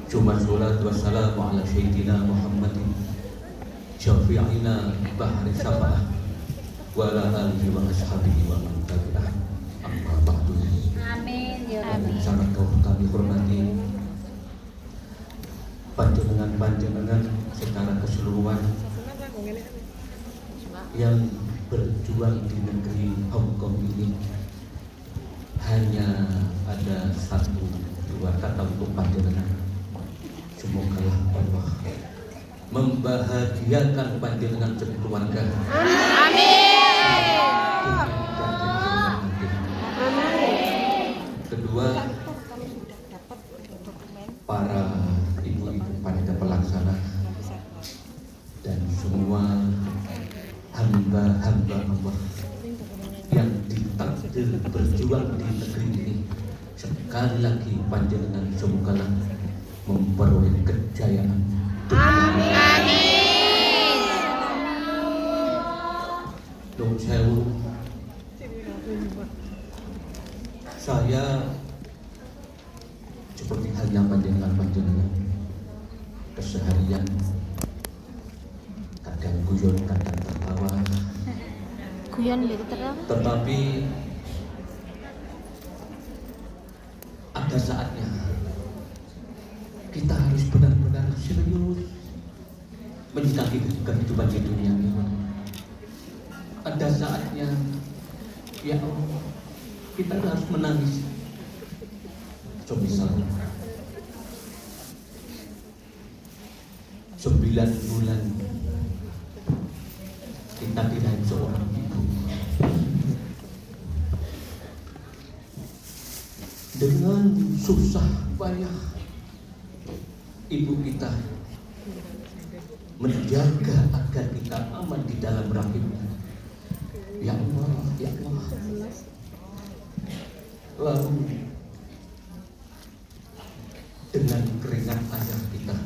Cuma salatu wassalamu ala sayyidina Muhammadin syafi'ina bahari syafa'ah wa ala alihi wa ashabihi wa man tabi'ah. Amma ba'du. Amin ya Rabbi. Sangat kami hormati panjenengan secara keseluruhan yang berjuang di negeri Hong Kong ini. Hanya ada satu dua kata untuk panjenengan. Semoga Allah membahagiakan panjenengan sekeluarga. Amin. Kedua, para ibu-ibu panitia pelaksana dan semua hamba-hamba Allah yang ditakdir berjuang di negeri ini, sekali lagi panjenengan semoga memperoleh kejayaan. Amin. Nuwun sewu. Saya seperti halnya panjenengan keseharian kadang guyon, kadang tertawa. Guyon gitu terus. Tetapi ada saatnya kita harus benar-benar serius menyikapi kehidupan di dunia ini. Ada saatnya, ya Allah, kita harus menangis. Misal 9 bulan kita tidak seorang ibu dengan susah payah. Ibu kita menjaga agar kita aman di dalam rahimnya. Ya Allah, ya Allah. Lalu dengan keringat ayah kita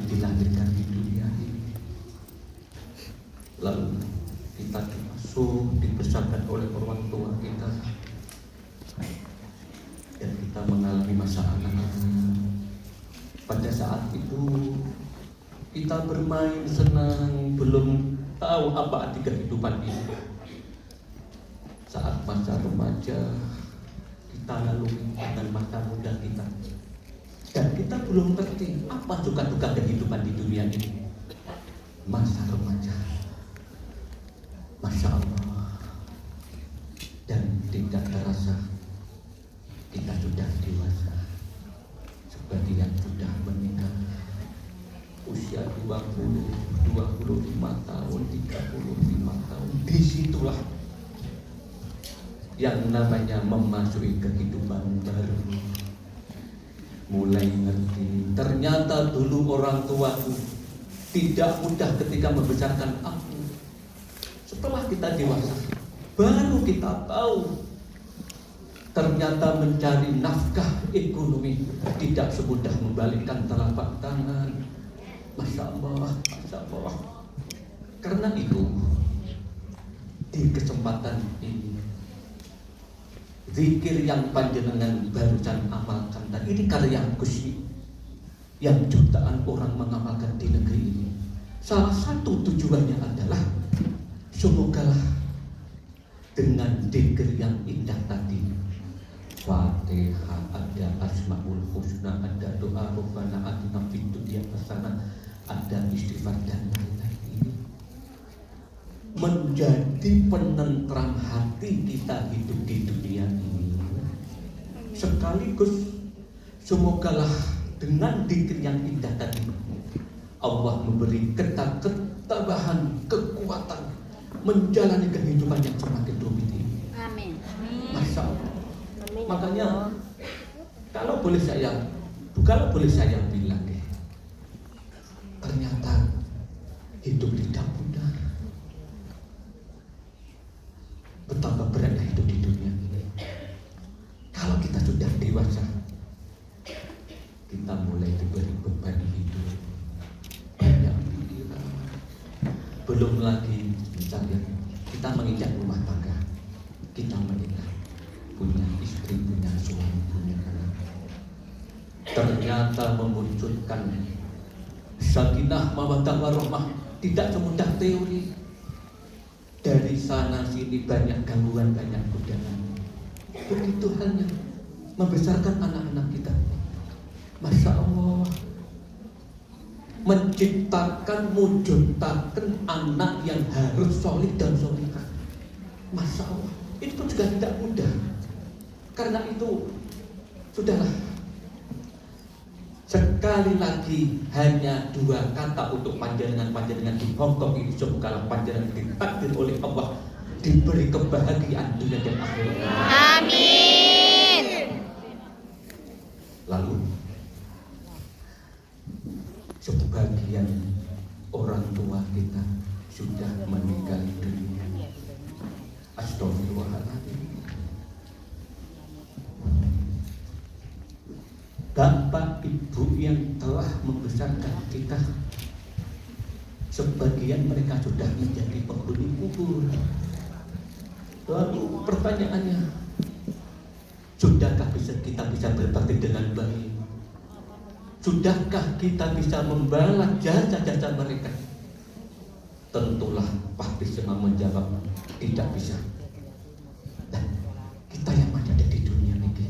dilahirkan di dunia ini. Lalu kita diasuh, dibesarkan oleh orang tua kita, dan kita mengalami masa anak-anak. Pada saat itu kita bermain senang, belum tahu apa arti kehidupan ini. Saat masa remaja kita lalui dengan masa muda kita, dan kita belum ngerti apa suka-duka kehidupan di dunia ini. Masa remaja, Masya Allah, dan tidak terasa kita sudah dewasa. Sebagian sudah menikah usia 20, 25 tahun, 35 tahun. Disitulah yang namanya memasuki kehidupan baru. Mulai ngerti, ternyata dulu orang tuaku tidak mudah ketika membesarkan aku. Setelah kita dewasa, baru kita tahu ternyata mencari nafkah ekonomi tidak semudah membalikkan telapak tangan. Masya Allah, Masya Allah. Karena itu, di kesempatan ini, zikir yang panjenengan barusan amalkan tadi, ini karya Gusti yang jutaan orang mengamalkan di negeri ini. Salah satu tujuannya adalah semogalah dengan zikir yang indah tadi, Fatihah, ada Asmaul Husna, ada doa Rabbana atina fid dunya hasanah, ada istighfar dan lain-lain, ini menjadi penentram hati kita hidup di dunia ini. Sekaligus semogalah dengan zikir yang indah tadi Allah memberi ketabahan, kekuatan menjalani kehidupan yang semakin rumit ini. Amin. Masya Allah. Makanya kalau boleh saya bilang, ternyata hidup tidak mudah. Betapa beratnya hidup di dunia ini. Kalau kita sudah dewasa, kita mulai diberi beban hidup, banyak pikiran. Belum lagi misalnya kita menginjak rumah tangga, kita menikah, punya istri, punya suami, punya anak. ternyata memunculkan sakinah mawaddah warahmah tidak semudah teori. Dari sana sini banyak gangguan, banyak godaan. Begitu halnya membesarkan anak-anak kita. Masya Allah, menciptakan, mewujudkan anak yang harus solid dan solihah. Masya Allah, itu pun juga tidak mudah. Karena itu, sudahlah. Sekali lagi hanya 2 kata untuk panjenengan di Hongkong ini. Semoga panjenengan ditakdir oleh Allah diberi kebahagiaan dunia dan akhirat. Amin. Lalu sebagian orang tua kita sudah meninggal dunia. Astagfirullahaladzim. Bapak ibu yang telah membesarkan kita, sebagian mereka sudah menjadi penghuni kubur. Lalu pertanyaannya, sudahkah kita bisa berbakti dengan baik? Sudahkah kita bisa membalas jasa-jasa mereka? Tentulah Pak Bisma menjawab, tidak bisa. Dan kita yang ada di dunia ini,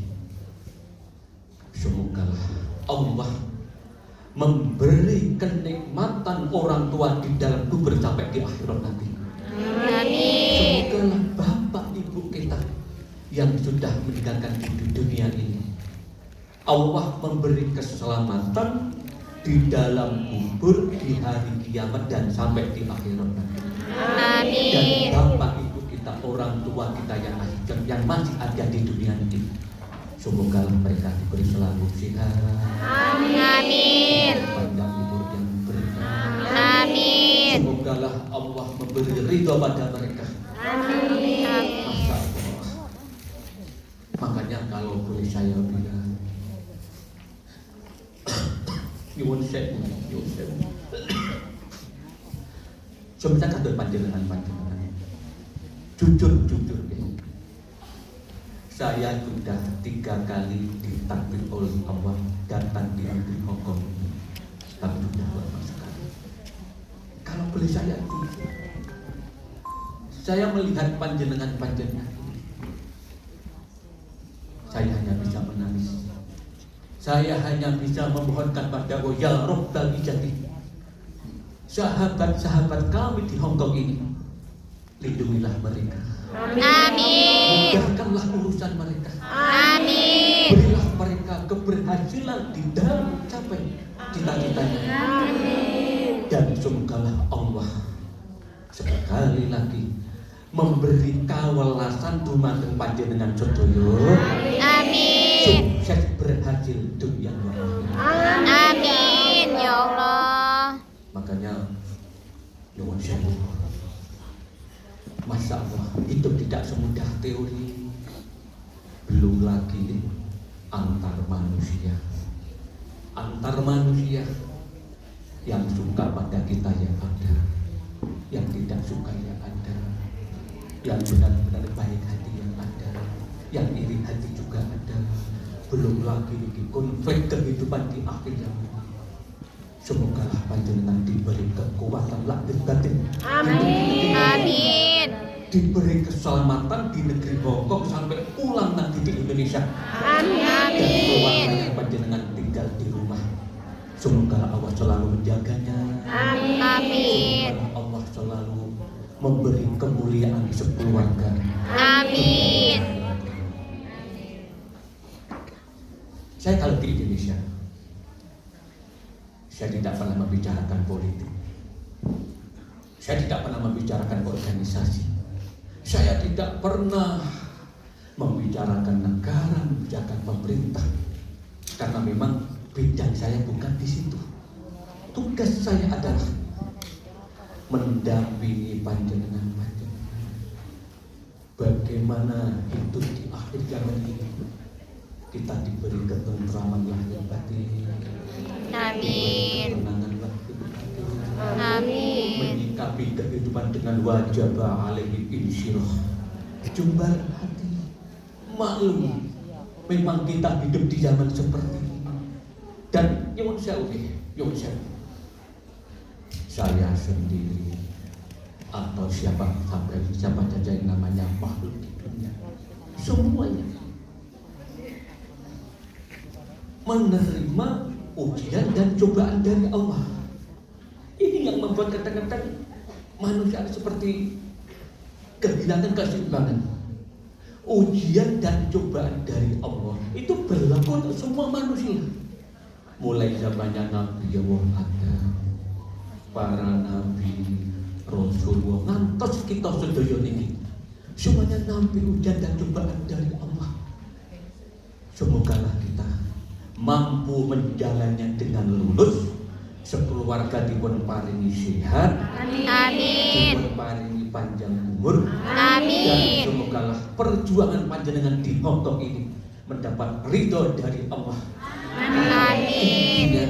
semogalah Allah memberi kenikmatan orang tua di dalam kubur sampai di akhirat nanti. Amin. Semogalah bapak ibu kita yang sudah meninggalkan di dunia ini, Allah memberi keselamatan di dalam kubur, di hari kiamat dan sampai di akhirat nanti. Amin. Dan bapak ibu kita, orang tua kita yang masih ada di dunia ini, semoga mereka diberi selalu sehat. Amin. Panjang umur yang berkah. Amin. Semoga Allah memberi ridho pada mereka. Amin. Masya Allah. Makanya kalau boleh saya bilang, nyuwun sewu. Sebenarnya kata panjenengan. Jujur. Saya sudah 3 kali ditakdir oleh Allah datang di negeri Hongkong ini, tapi sudah lama sekali. Kalau boleh saya jujur, saya melihat panjenengan ini, saya hanya bisa menangis. Saya hanya bisa memohonkan pada Allah, ya Rabbal Ijati, sahabat-sahabat kami di Hongkong ini, lindungilah mereka. Amin. Mudahkanlah urusan mereka. Amin. Berilah mereka keberhasilan di dalam mencapai cita-citanya. Amin. Dan semogalah Allah sekali lagi memberi kawelasan dumateng panjenengan sedaya. Amin. Sukses berhasil dunia dan akhirat. Amin ya Allah. Makanya nyuwun sewu. Masya Allah, hidup tidak semudah teori. Belum lagi antar manusia yang suka pada kita yang ada, yang tidak suka yang ada, yang benar-benar baik hati yang ada, yang iri hati juga ada. Belum lagi konflik kehidupan di akhir zaman. Semogalah panjenengan diberi kekuatan lahir batin. Amin. Amin. Diberi keselamatan di negeri Hongkong sampai pulang nanti di Indonesia. Amin. Dan keluarga yang panjenengan tinggal di rumah, semoga Allah selalu menjaganya. Amin. Semoga Allah selalu memberi kemuliaan sekeluarga. Amin. Saya kalau di Indonesia, saya tidak pernah membicarakan politik. Saya tidak pernah membicarakan organisasi. Saya tidak pernah membicarakan negara, membicarakan pemerintah. Karena memang bidang saya bukan di situ. Tugas saya adalah mendampingi panjenengan. Bagaimana hidup di akhir zaman ini kita diberi ketentraman lahir batin. Amin. Ketenangan lahir batin. Amin. Menyikapi kehidupan dengan wajah alaihi insyirah. Jumbar hati. Maklum, memang kita hidup di zaman seperti ini. Nyuwun sewu. Saya sendiri atau siapa saja yang namanya makhluk di dunia, semuanya menerima ujian dan cobaan dari Allah. Ini yang membuat kadang-kadang manusia seperti kehilangan keseimbangan. Ujian dan cobaan dari Allah itu berlaku untuk semua manusia. Mulai zamannya Nabi ada, para nabi, Rasulullah, ngantos kita sedaya ini, semuanya nabi ujian dan cobaan dari Allah. Semogalah kita mampu menjalannya dengan lulus, sekeluarga dipun paringi sehat, Amin. dipun paringi panjang umur, Amin. dan semogalah perjuangan panjenengan di Hongkong ini mendapat ridho dari Allah. Amin. Intinya,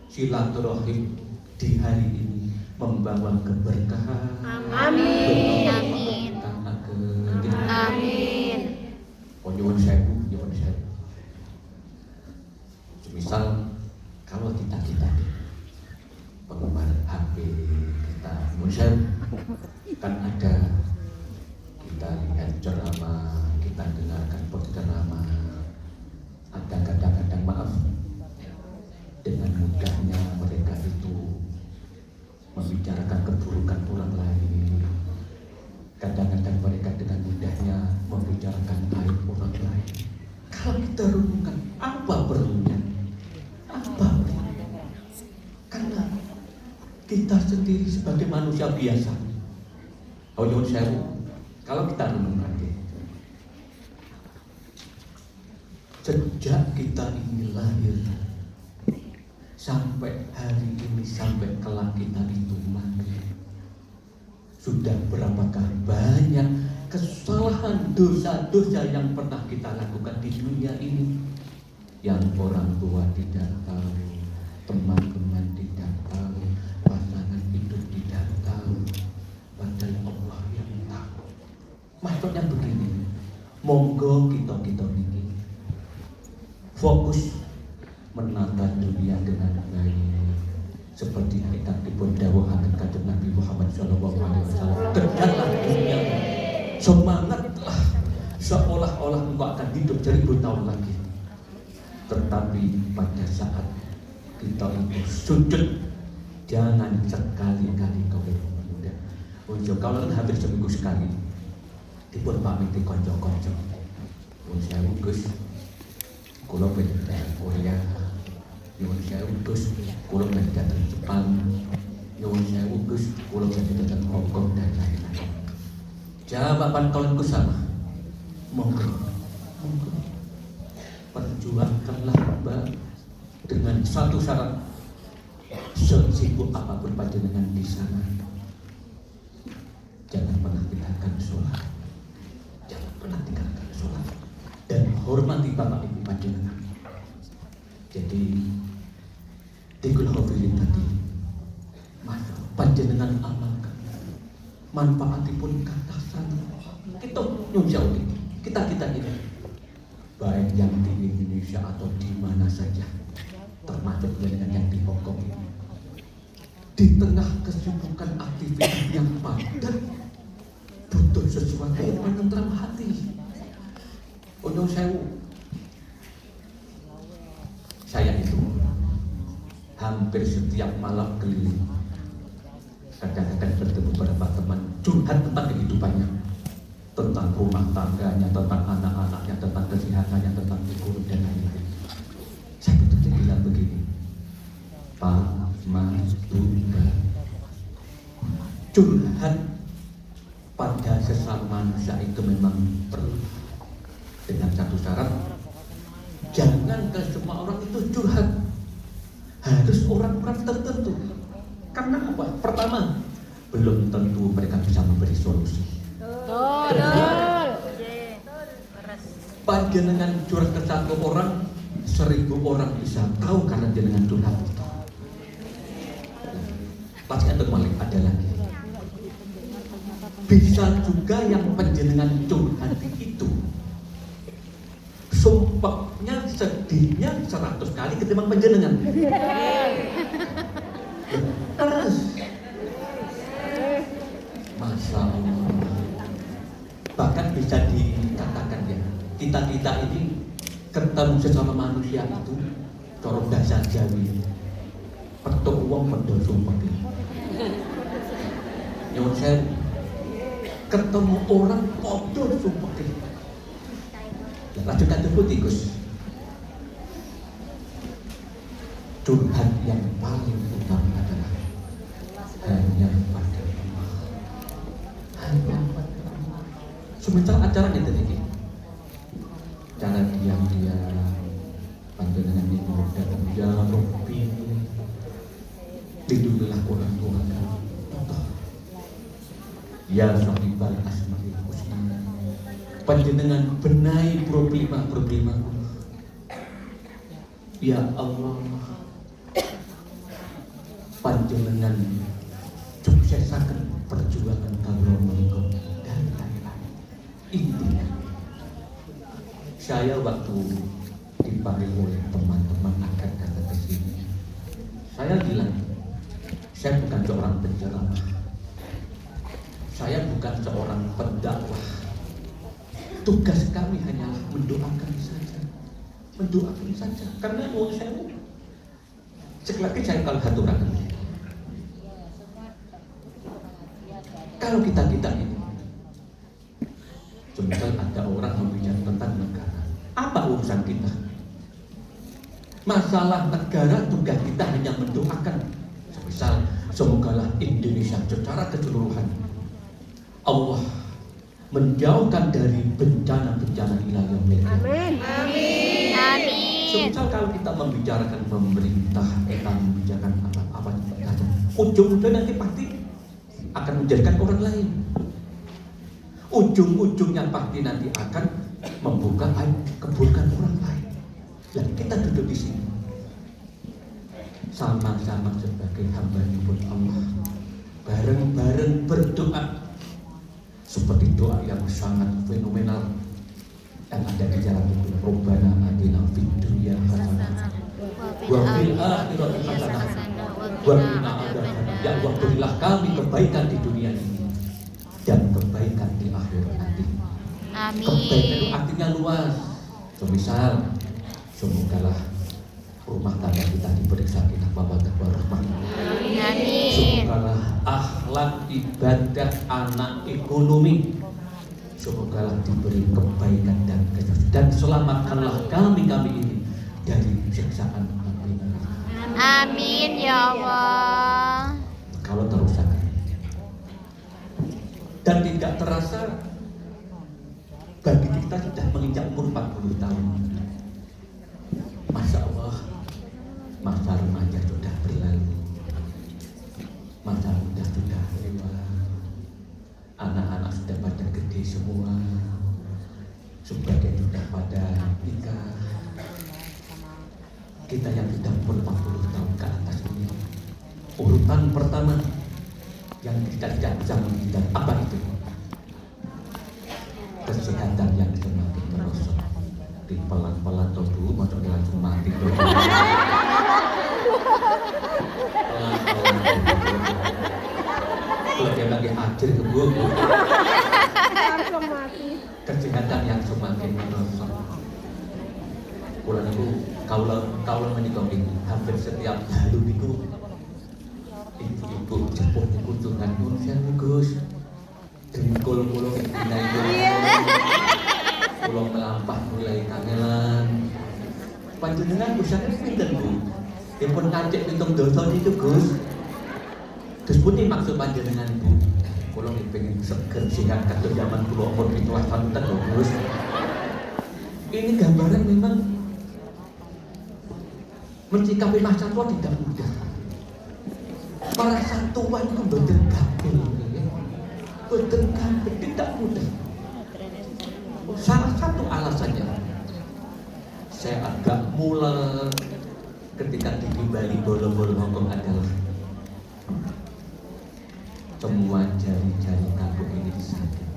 silaturahim di hari ini membawa keberkahan. Amin. Amin. Amin. Oh, nyuwun sewu. Misal kalau kita penggemar HP kita, misal kan ada, kita lihat ceramah, kita dengarkan ceramah, ada kadang-kadang maaf dengan mudahnya mereka itu membicarakan keburukan orang lain. Kadang-kadang mereka dengan mudahnya membicarakan aib orang lain. Kalau kita renungkan, apa perlunya? Apa? Karena kita sendiri sebagai manusia biasa. Oh, nyuwun sewu. Kalau kita renungkan, sejak kita ini lahir sampai hari ini, sampai kelak kita itu mati, sudah berapakah banyak kesalahan, dosa-dosa yang pernah kita lakukan di dunia ini, yang orang tua tidak tahu, teman-teman tidak tahu, pasangan hidup tidak tahu, padahal Allah yang tahu. Maksudnya begini, monggo kita ini fokus menata dunia dengan baik, seperti kita dipun dawuhaken kanjeng Nabi Muhammad SAW. Kejarlah dunia, semangatlah, seolah-olah engkau akan hidup 1000 tahun lagi. Tetapi pada saat kita itu sujud, jangan sekali-kali kau muda. Unjuk kalau hampir seminggu sekali dipun pamiti konco-konco. Saya Gus, kula pengen datang Korea, nyuwun sewu Gus, kula pengen datang Jepang, nyuwun sewu Gus, kula pengen datang Hongkong dan lain-lain. Jawaban kawanku sama, monggo, perjuangkanlah Mbak dengan satu syarat, sesibuk apapun panjenengan di sana, jangan pernah tinggalkan sholat, dan hormati bapak ibu panjenengan. Jadi tikul hadirin tadi, maka panjenengan amalkan, manfaatipun kata sana. Kita nyunsau kita ini, baik yang di Indonesia atau di mana saja, termasuk dengan yang di Hongkong ini, di tengah kesibukan aktivitas yang padat, butuh sesuatu yang menenteram hati. Untuk saya itu hampir setiap malam keliling, kadang-kadang bertemu beberapa teman curhat tentang kehidupannya, tentang rumah tangganya, tentang anak-anaknya, tentang kesehatannya, tentang ekonomi dan lain-lain. Saya betul-betul bilang begini, Pak Mas Bunda, curhat pada sesama manusia itu memang perlu, dengan satu syarat, jangan ke semua orang itu curhat, harus orang-orang tertentu. Karena apa? Pertama, belum tentu mereka bisa memberi solusi. Panjenengan curhat ke satu orang, 1000 orang bisa tahu karena jenengan curhat itu. Pasti ada malik, ada lagi. Bisa juga yang panjenengan curhat itu, sumpahnya sedihnya 100 kali ketimbang panjenengan. Terus Masya Allah, bahkan bisa dikatakan ya, kita ini ketemu sesama manusia itu cara bahasa Jawi petuk wong padha sumpek. Nyuwun sewu, ketemu orang padha sumpek. Lanjut kata putih Gus. Curhat yang paling utama adalah hanya pada Allah. Hanya pada Allah. Semenjak acaranya tadi, cara diam-diam panjenengan itu datang ya Rabbi, lindungilah orang tua kami. Ya Sahibal Asmaul Husna, panjenengan benahi problema. Ya Allah, panjenengan suksesaken perjuangan kawula menika dan lain-lain. Intinya, saya waktu dipanggil oleh teman-teman akan datang ke sini, saya bilang, saya bukan seorang penceramah, saya bukan seorang pendakwah. Tugas kami hanyalah mendoakan saja. Karena mau saya sekali lagi saya kalau haturakan, kalau kita ini semisal ada orang membicarakan tentang negara, apa urusan kita? Masalah negara, tugas kita hanya mendoakan. Semisal semogalah Indonesia secara keseluruhan Allah menjauhkan dari bencana-bencana ilahi milik Amin. Semisal kalau kita membicarakan pemerintah, kita membicarakan apa saja, ujung-ujungnya nanti pasti akan menjadikan orang lain. Ujung-ujungnya pasti nanti akan membuka aib keburukan orang lain. Dan kita duduk di sini sama-sama sebagai hamba-hamba Allah, bareng-bareng berdoa seperti doa yang sangat fenomenal yang ada di jalan itu. Rabbana atina fid dunya hasanah wa fil akhirati hasanah wa qina adzabannar. Ya Allah, berilah kami kebaikan di dunia ini dan kebaikan di akhirat nanti. Amin. Kebaikan itu artinya luas. Semisal semogalah rumah tangga kita diberi sakinah mawaddah warahmah. Amin. Semogalah akhlak, ibadah, anak, ekonomi, semogalah diberi kebaikan dan kesehatan, dan selamatkanlah kami ini dari siksaan api neraka. Amin ya Allah. Kalau terusan dan tidak terasa bagi kita sudah menginjak umur 40 tahun. Masya Allah, masa remaja sudah berlalu, masa muda sudah lewat, anak-anak sudah pada gede semua, sebagian sudah pada nikah. Kita yang sudah umur 40 tahun ke atas ini, urutan pertama yang kita tidak bisa menghindar apa itu? Kesehatan yang semakin merosot. Di pelan-pelan tuh dulu, masuk langsung mati tuh. Kalau dia lagi hadir ke gue, kesehatan yang semakin merosot. Bulan itu kaulah menikah ini hampir setiap hari itu ibu-ibu jemput kunjungan saya Gus dengkul pulau pindah itu pulau melampah mulai kangelan panjenengan busanya pinten Bu yang pun ngajak hitung dosa itu Gus putih maksud panjenengan Bu pulau pengen seger sehat kata zaman pulau umur itulah santet loh Gus. Ini gambaran memang mencikapi masa tua tidak mudah. Para santuan itu berdegampil, tidak mudah. Salah satu alasannya, saya agak mulai ketika di Bali bolong-bolong Hongkong adalah semua jari-jari kaki ini sakit,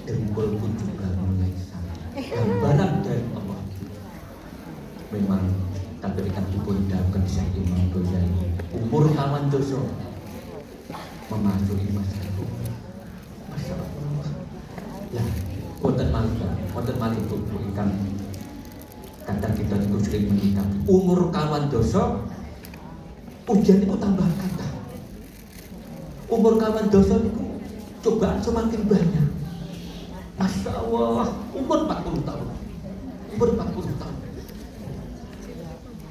dengkulku juga mulai sakit. Gambaran dari Allah umur kawan dosa memasuki masa itu. Masya Allah. Lah, wonten malih itu ikan kadang kita itu sering menikah. Umur kawan dosa ujian itu tambah kata. Umur kawan dosa itu cobaan semakin banyak. Masya Allah, umur 40 tahun. Umur 40 tahun.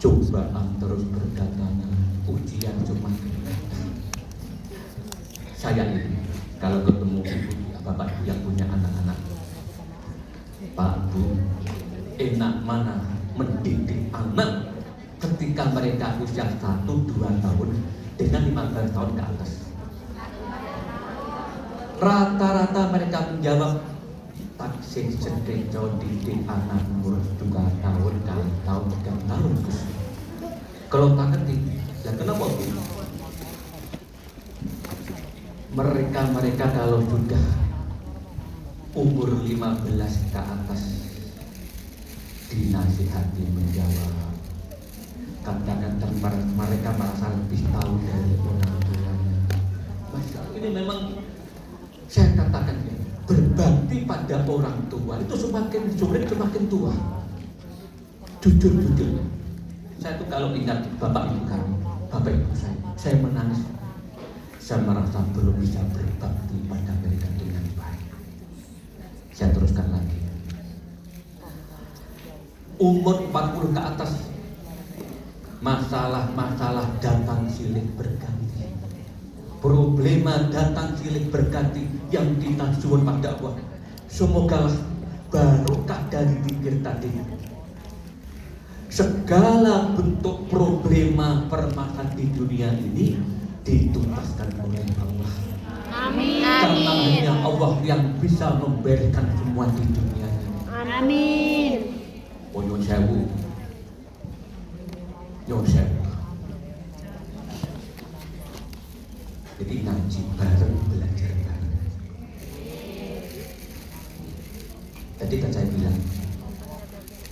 Cobaan terus berdatangan, ujian semakin datang. Saya ini kalau ketemu ibu, bapak yang punya anak-anak, Pak Bu, enak mana mendidik anak ketika mereka usia 1-2 tahun dengan 15 tahun ke atas. Rata-rata mereka menjawab taksih sedejo didik anak umur 2 tahun, 3 tahun. Kalau tak ngerti, ya kenapa Bu? Mereka kalau sudah umur 15 ke atas dinasihati menjawab. Kadang-kadang mereka merasa lebih tahu dari orang tuanya. Masya Allah, ini memang saya katakan ya, berbakti pada orang tua itu semakin sulit semakin tua. Jujur, saya tuh kalau ingat bapak ibu kami, bapak ibu saya menangis. Saya merasa belum bisa berbakti pada mereka dengan baik. Saya teruskan lagi. Umur 40 ke atas, masalah-masalah datang silih berganti. Problema datang silih berganti yang kita suwun pada Allah. Semoga barokah dari zikir tadi. Segala bentuk problema permasalahan di dunia ini dituntaskan oleh Allah. Amin. Karena hanya Allah yang bisa memberikan semua di dunia ini. Amin. Oh, nyuwun sewu. Jadi ngaji bareng, belajar bareng. Tadi kan saya bilang,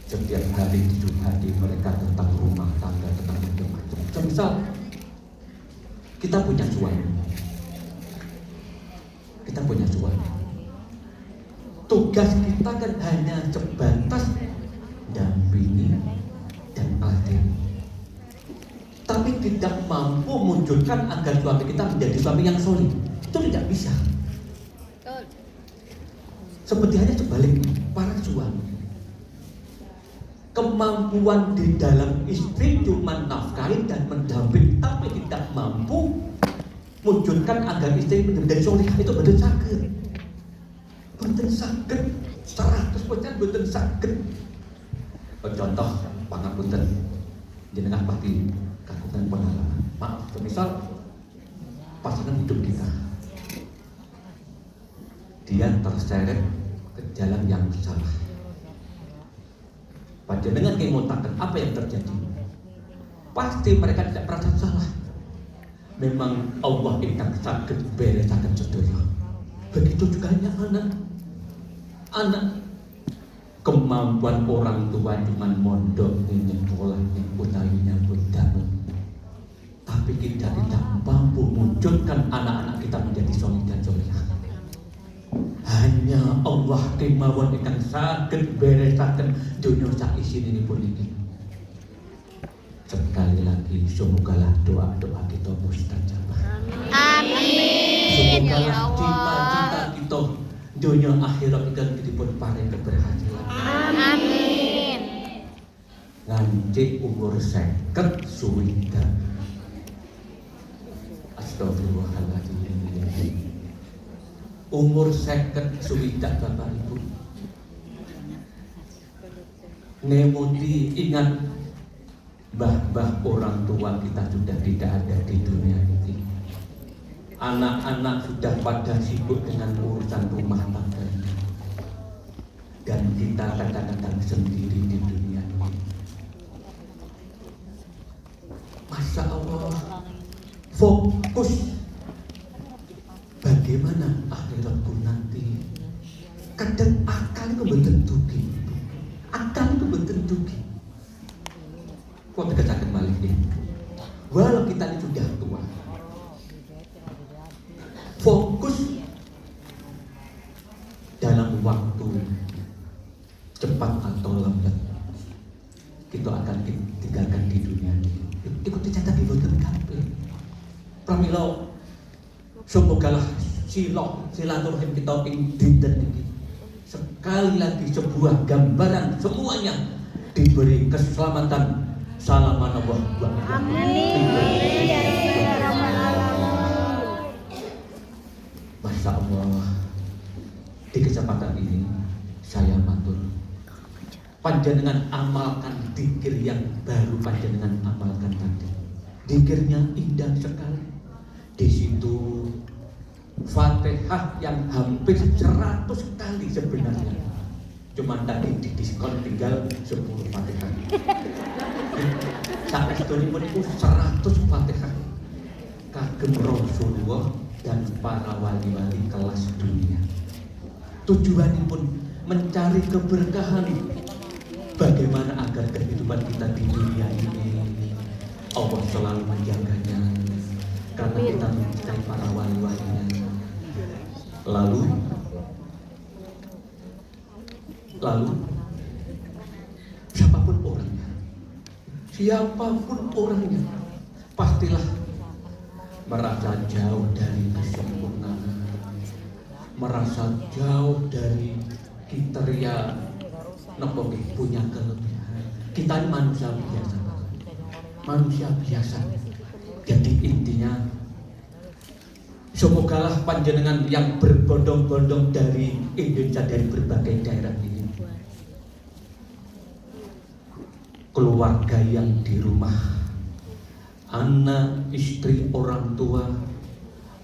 setiap hari dicurhati mereka tentang rumah tangga, tentang macam-macam. Misal kita punya suami, tugas kita kan hanya sebatas dampingi dan adil, tapi tidak mampu munculkan agar suami kita menjadi suami yang solid. Itu tidak bisa. Seperti hanya sebaliknya, para suami kemampuan di dalam istri cuma nafkahi dan mendampingi, tapi tidak mampu munculkan agar istri menjadi soleh. Itu betul sakit, 100% betul sakit. Contoh pangapunten jenengan pasti kagungan pengalaman. Maaf, misal pasangan hidup kita, dia terseret ke jalan yang salah. Panjenengan kemotakan apa yang terjadi? Pasti mereka tidak merasa salah. Memang Allah ingkang saged beresaken sedaya. Begitu juga hanya anak. Kemampuan orang tua cuma mondok nyekolah utawi nyambut damai, tapi kita tidak mampu munculkan anak-anak kita menjadi soleh dan solehah. Hanya Allah kemawon ingkang saged beresaken dunya sak isinipun iki. Sekali lagi semogalah doa-doa kita mustajabah. Amin. Semogalah Ya Allah. cita-cita kita dunia akhirat ingkang dipun paring keberhasilan. Amin. Nganti umur 50 suwidak. Astagfirullahaladzim. Umur 50 suwidak Bapak Ibu. Ngemuti ingat mbah-mbah orang tua kita sudah tidak ada di dunia ini. Anak-anak sudah pada sibuk dengan urusan rumah tangga. Dan kita kadang-kadang sendiri di dunia ini. Masya Allah, fokus bagaimana akhiratku nanti. Kadang akal itu bertentuki. Kau tegaskan balik ini. Walau kita ini sudah tua, dicatat di boten kabeh. Pramila semogalah silaturahim kita ing dinten iki sekali lagi sebuah gambaran semuanya diberi keselamatan. Salaman Allah. Masya Allah. Di kesempatan ini saya matur panjenengan amalkan dzikir yang baru panjenengan amalkan tadi. Dzikirnya indah sekali. Di situ Fatihah yang hampir 100 kali sebenarnya. Cuman tadi di diskon tinggal 10 Fatihah. Sampai pun itu 100 Fatihah. Kagem Rasulullah dan para wali-wali kelas dunia. Tujuannya pun mencari keberkahan. Bagaimana agar kehidupan kita di dunia ini Allah selalu menjaganya karena kita mencintai para wali-walinya. Lalu siapapun orangnya pastilah merasa jauh dari kesempurnaan, merasa jauh dari kriteria nopo punya kelebihan. Kita ini manusia biasa. Jadi intinya semogalah panjenengan yang berbondong-bondong dari Indonesia, dari berbagai daerah ini, keluarga yang di rumah, anak, istri, orang tua,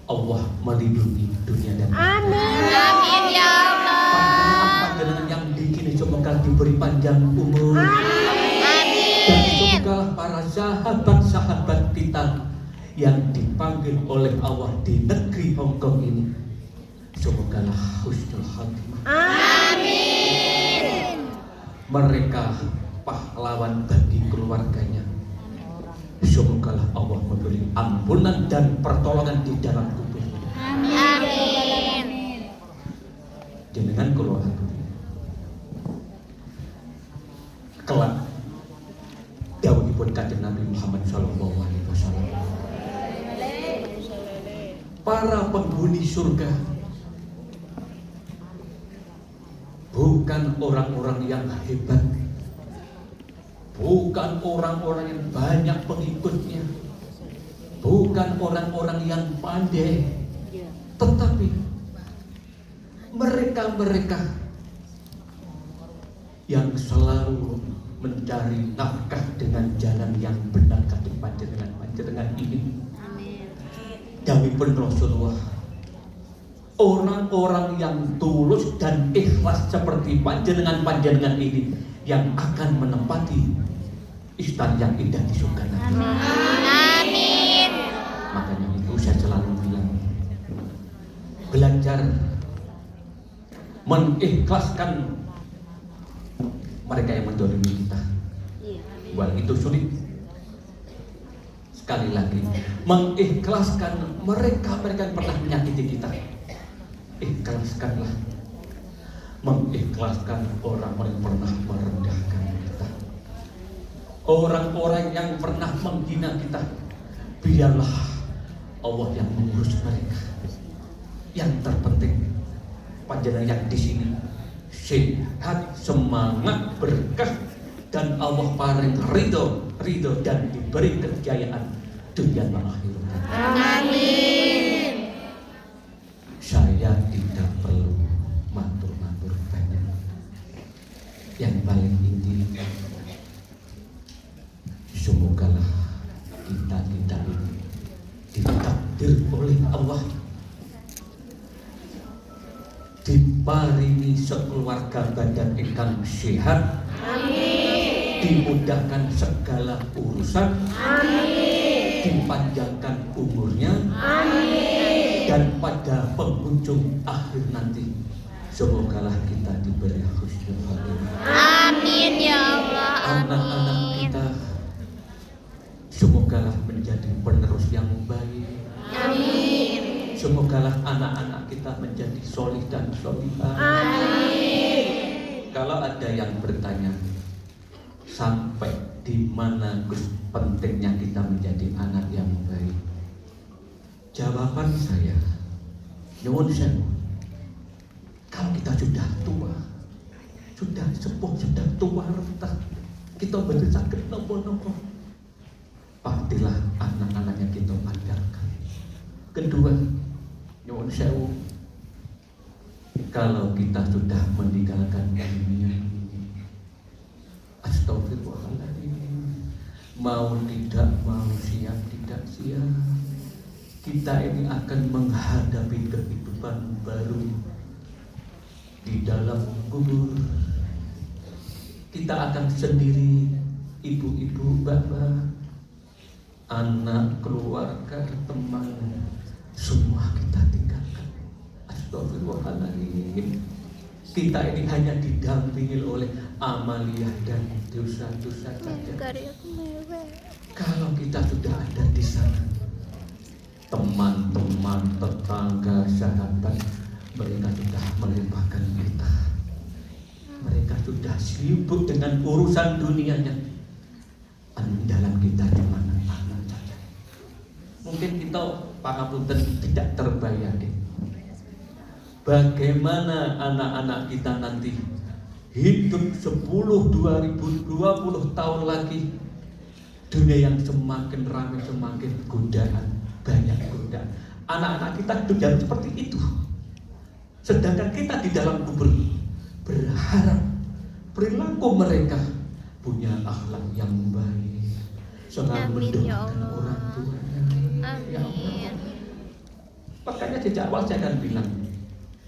Allah melindungi dunia dan akhirat. Amin ya Allah. Panjenengan yang di sini semoga diberi panjang umur. Amin. Dan semoga para sahabat-sahabat kita yang dipanggil oleh Allah di negeri Hongkong ini, semogalah husnul khatimah. Amin. Mereka pahlawan bagi keluarganya. Semogalah Allah memberi ampunan dan pertolongan di dalam kubur. Amin. Jenengan keluarga kelak dawuhipun Kanjeng Nabi Muhammad sallallahu alaihi wasallam, para penghuni surga bukan orang-orang yang hebat, bukan orang-orang yang banyak pengikutnya, bukan orang-orang yang pandai, tetapi mereka-mereka yang selalu mencari nafkah dengan jalan yang benar kata panjenengan ini. Dawuhipun Rasulullah, orang-orang yang tulus dan ikhlas seperti panjenengan ini yang akan menempati istana yang indah di surga nanti. Amin. Makanya itu saya selalu bilang, belajar mengikhlaskan mereka yang mendolimi kita. Walaupun itu sulit. Sekali lagi, mengikhlaskan mereka yang pernah menyakiti kita. Ikhlaskanlah. Mengikhlaskan orang-orang yang pernah merendahkan kita, orang-orang yang pernah menghina kita. Biarlah Allah yang mengurus mereka. Yang terpenting panjenengan yang di sini sehat, semangat, berkah, dan Allah paling ridho dan diberi kejayaan dunia dan akhirat. Amin. Saya tidak perlu matur-matur banyak. Yang paling inti, semogalah kita ini ditakdir oleh Allah diparingi sekeluarga badan ingkang sehat. Amin. Dimudahkan segala urusan. Amin. Dipanjangkan umurnya. Amin. Dan pada penghujung akhir nanti semogalah kita diberi husnul khatimah. Amin ya Allah. Anak-anak kita semogalah menjadi penerus yang baik. Amin. Semogalah anak-anak kita menjadi solih dan solihah. Amin. Kalau ada yang bertanya, sampai di mana pentingnya kita menjadi anak yang baik? Jawaban saya, nyuwun sewu. Kalau kita sudah tua, sudah sepuh, sudah tua renta, kita betul sakit nopo-nopo, pastilah anak-anaknya kita ajarkan. Kedua, nyuwun sewu, kalau kita sudah meninggalkan dunia ini, astagfirullahaladzim, mau tidak mau, siap tidak siap, kita ini akan menghadapi kehidupan baru di dalam kubur. Kita akan sendiri, ibu-ibu, bapak, anak, keluarga, teman, semua kita tinggalkan. Astagfirullahaladzim. Kita ini hanya didampingi oleh amaliyah dan dosa-dosa saja. Kalau kita sudah ada di sana, teman-teman, tetangga, sahabat, mereka sudah melupakan kita. Mereka sudah sibuk dengan urusan dunianya. Andalan kita cuma anak saja. Mungkin kita para punten tidak terbayang bagaimana anak-anak kita nanti hidup 2020 tahun lagi. Dunia yang semakin ramai, semakin godaan, banyak godaan. Anak-anak kita sudah seperti itu. Sedangkan kita di dalam kubur berharap perilaku mereka punya akhlak yang baik, selalu mendoakan orang tuanya. Ya Allah. Makanya sejak awal saya akan bilang,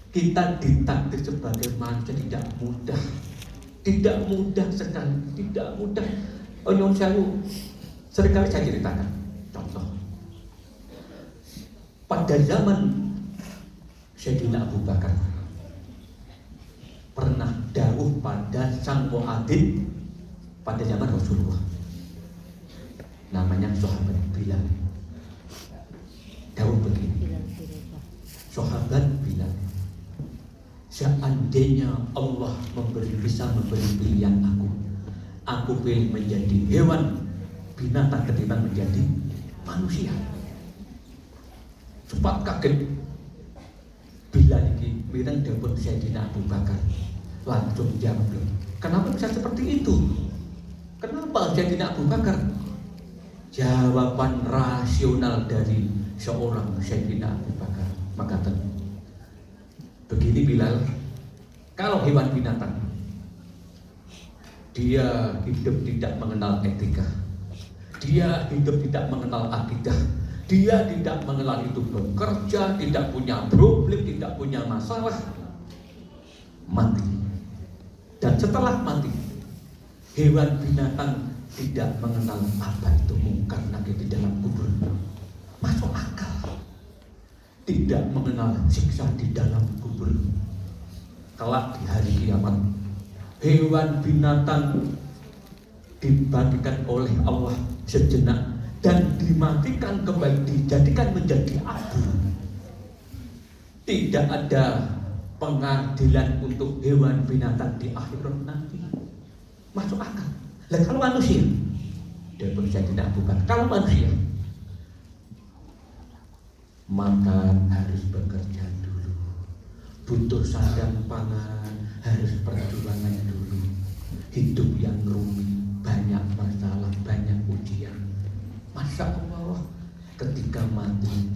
kita ditakdir sebagai manusia tidak mudah sekali, tidak mudah. Nyuwun sewu, seringkali saya ceritakan contoh. Pada zaman Sayyidina Abu Bakar pernah dawuh pada sang muadzin pada zaman Rasulullah, namanya sahabat Bilal. Dawuh begini, sahabat Bilal, seandainya Allah bisa memberi pilihan aku pilih menjadi hewan binatang ketimbang menjadi manusia. Sempat kaget Bilal ini bilang dapur Sayyidina Abu Bakar, langsung jawab, kenapa bisa seperti itu? Kenapa Sayyidina Abu Bakar? Jawaban rasional dari seorang Sayyidina Abu Bakar, maka begini Bilal, kalau hewan binatang dia hidup tidak mengenal etika, dia hidup tidak mengenal akidah, dia tidak mengenal itu bekerja, tidak punya problem, tidak punya masalah, mati. Dan setelah mati, hewan binatang tidak mengenal apa itu mungkar nakir di dalam kubur. Masuk akal. Tidak mengenal siksa di dalam kubur. Kelak di hari kiamat, hewan binatang dibagikan oleh Allah sejenak dan dimatikan kembali, dijadikan menjadi abu. Tidak ada pengadilan untuk hewan binatang di akhirat nanti. Masuk akal. Lah kalau manusia, dia berusaha tidak bukan. Kalau manusia, makan harus bekerja dulu, butuh sandang pangan harus perjuangan dulu, hidup yang rumit, banyak masalah, banyak ujian. Masya Allah, ketika mati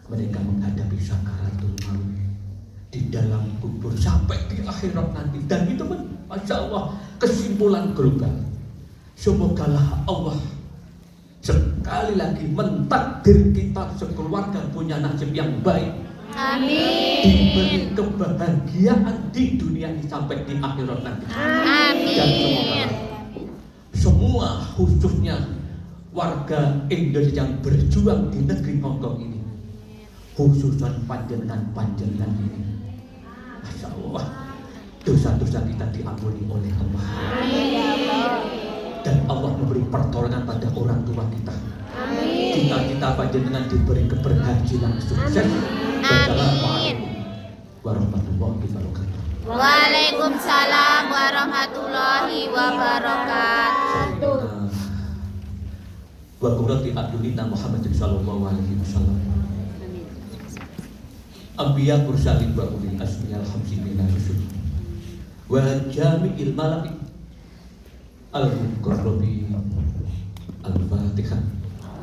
mereka menghadapi sakaratul maut di dalam kubur sampai di akhirat nanti. Dan itu pun Masya Allah kesimpulan global, semogalah Allah sekali lagi mentakdir kita sekeluarga punya nasib yang baik. Amin. Diberi kebahagiaan di dunia ini sampai di akhirat nanti. Amin. Dan semoga semua khususnya warga Indonesia yang berjuang di negeri Hongkong ini, khususnya panjenengan ini, Masya Allah, dosa-dosa kita diampuni oleh Allah. Dan Allah memberi pertolongan pada orang tua kita. Cita-cita panjenengan diberi keberhasilan sukses. Wassalamualaikum warahmatullahi wabarakatuh. Waalaikumsalam warahmatullahi wabarakatuh. wa qurrati a'yunina Muhammadin sallallahu alaihi wasallam. Anbiya mursalin wa ulil azmi al-hamsina rusul wa jami'il malaik al-muqarrabin. Al-Fatihah.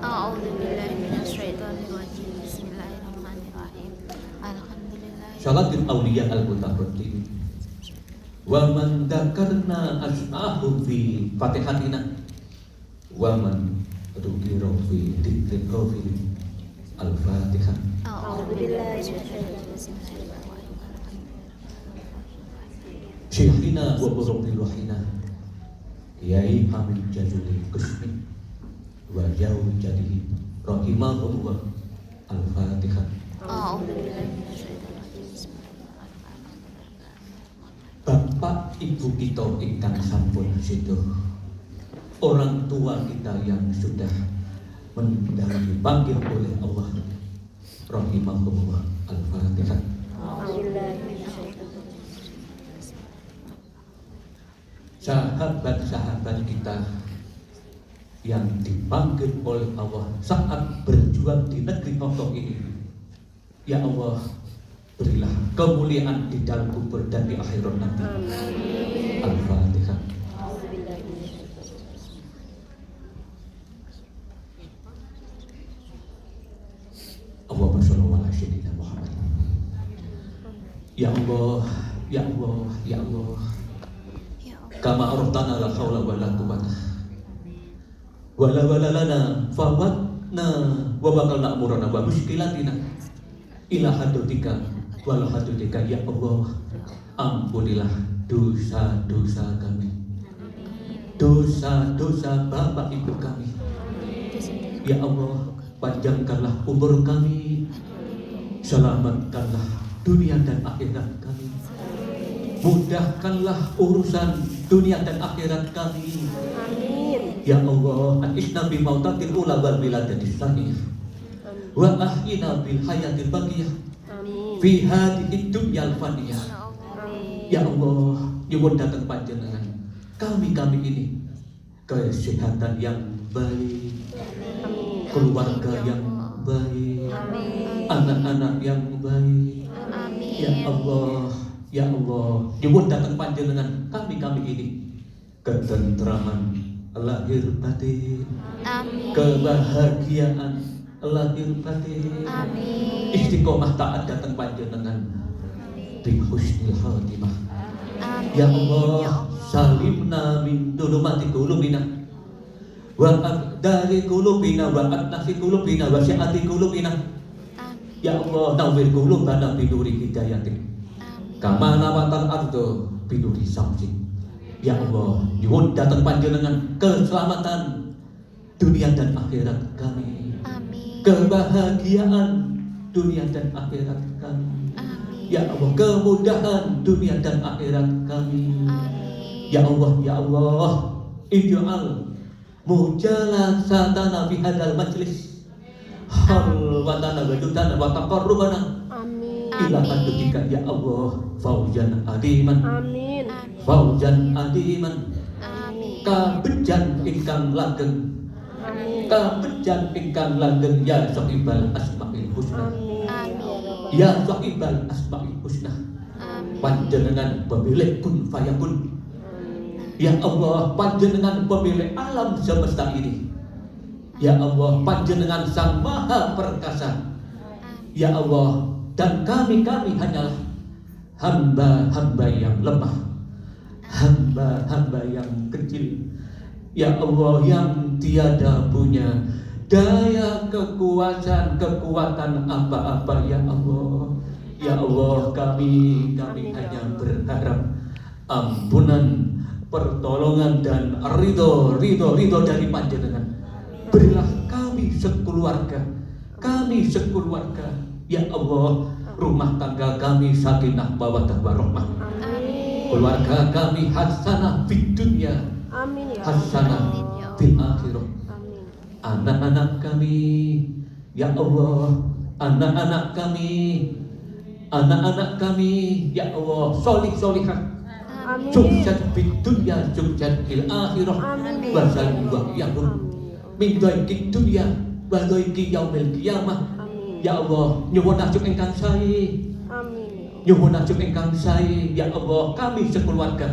A'udzu billahi minasyaitonir rajim. Bismillahirrahmanirrahim. Alhamdulillah. Salatul awliya al-mutaqaddim. Wa man dzakarna asma'ahu fi Fatihatina wa man dzukira fi dzikril ghafilin. Al-Fatihah. A'udzu billahi minasyaitonir rajim. Bismillahirrahmanirrahim. Syekhina wa burukil wahina Yai Hamid Jazuli Kusmi wa jauh jadihi rahimahullah. Al-Fatihah. A'udzu billahi minasyaitonir rajim. Bapak ibu kita ingkang sampun sedo, orang tua kita yang sudah meninggal dipanggil oleh Allah, rahimahullah. Al-Fatihah. Sahabat-sahabat kita yang dipanggil oleh Allah saat berjuang di negeri Hongkong ini, ya Allah, berilah kemuliaan di dalam kubur dan di akhirat nanti. Al-Fatihah. Allahumma sholli ala sayyidina Muhammad. Ya Allah, ya Allah, ya Allah. Kama artana la haula wala quwwata wala lana fawatna wa bakalna amrana wa muskilatina ila hadutika wal hadutika. Ya Allah, ampunilah dosa-dosa kami, dosa-dosa bapak ibu kami. Ya Allah, panjangkanlah umur kami, selamatkanlah dunia dan akhirat kami, mudahkanlah urusan dunia dan akhirat kami. Amin. Ya Allah, anisna bi mautatil ula wal biladadis saniyah wa ahyina bil hayatil baqiyah Amin. fi hadhihi dunyal faniyah. Amin. Ya Allah, nyuwun datang panjenengan kami ini kesehatan yang baik, Amin. keluarga yang baik, Amin. anak-anak yang baik. Amin. Ya Allah, ya Allah, nyuwun datang panjenengan kami ini ketentraman lahir batin, Amin. kebahagiaan lahir batin, Amin. istiqomah taat datang panjenengan bi husnil khatimah. Amin. Ya Allah, salimna min dhulumati qulubina wa dari qulubina wa atnasi qulubina wa syi'ati qulubina. Amin. Ya Allah, nawwir qulubana bi nuri hidayatik kama nawatal ardo bi nuri samsik. Ya Allah, nyuwun datang panjenengan keselamatan dunia dan akhirat kami, Amin. kebahagiaan dunia dan akhirat kami. Amin. Ya Allah, kemudahan dunia dan akhirat kami. Amin. Ya Allah, ya Allah, ij'al mujalasatana fi hadzal majlis halwatana wa judana wa taqarrubana Amin. ila hadratika. Ya Allah, fauzan adiman, Amin. fauzan adiman, Amin. kabejan ingkang langgeng, Amin. kabejan ingkang langgeng. Ya sahibal asmaul husna, Amin. ya sahibal asmaul husna, Amin. panjenengan pemilik kun fayakun. Ya Allah, panjenengan pemilik alam semesta ini. Ya Allah, panjenengan sang maha perkasa. Ya Allah, dan kami hanyalah hamba-hamba yang lemah, hamba-hamba yang kecil. Ya Allah, yang tiada punya daya kekuatan apa-apa. Ya Allah, ya Allah, kami hanya berharap ampunan, pertolongan dan ridho dari panjenengan. Berilah kami sekeluarga, ya Allah, rumah tangga kami sakinah mawaddah warahmah, keluarga kami hasanah fid dunya, Amin ya. hasanah fil akhirah. Amin. Anak-anak kami, ya Allah, anak-anak kami, ya Allah, solih-solihah, Amin. sukses fid dunya, sukses fil akhirah, Amin. wa sallallahu. Amin. min dhaiki dunya wa dhaiki yaumil qiyamah. Amin. Ya Allah, nyuwun ajeng ingkang sae. Amin. Nyuwun ajeng ingkang sae. Ya Allah, kami sekeluarga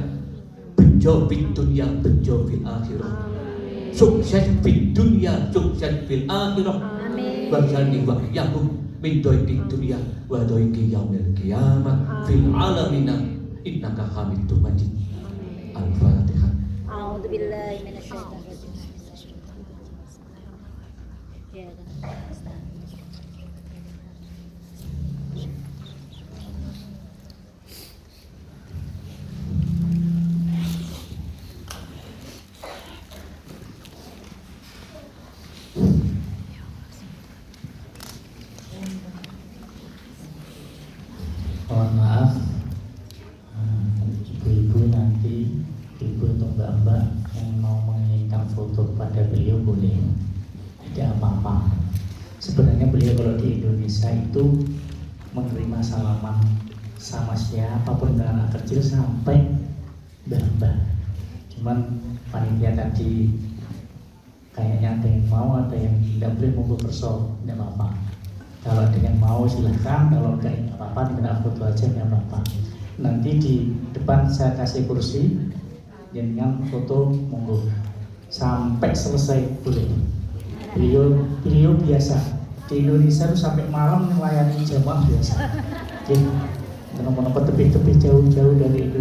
bejo fid dunya, bejo fil akhirah. Amin. Sukses fid dunya, sukses fil akhirah. Amin. Warzani wa iyyakum min dhaiki dunya wa dhaiki yaumil qiyamah fil alamina innaka hamidum majid. Al-Fatihah. A'udzu billahi minasyaitonir rajim. Ya. Mohon maaf, ibu-ibu nanti, ibu atau mbak-mbak yang mau menginginkan foto pada beliau boleh, tidak apa-apa. Sebenarnya beliau kalau di Indonesia itu menerima salaman sama siapapun, dari anak kecil sampai mbak-mbak. Cuman panitia tadi kayaknya ada yang mau, ada yang tidak boleh, monggo perso, tidak apa-apa. Kalau ada yang mau silahkan, kalau enggak nggak apa-apa, diminta foto aja nggak apa-apa. Nanti di depan saya kasih kursi, dengan foto monggo sampai selesai boleh. Beliau biasa di Indonesia itu sampai malam melayani jamaah biasa. Jadi nomor-nomor tepi-tepi jauh-jauh dari Indonesia.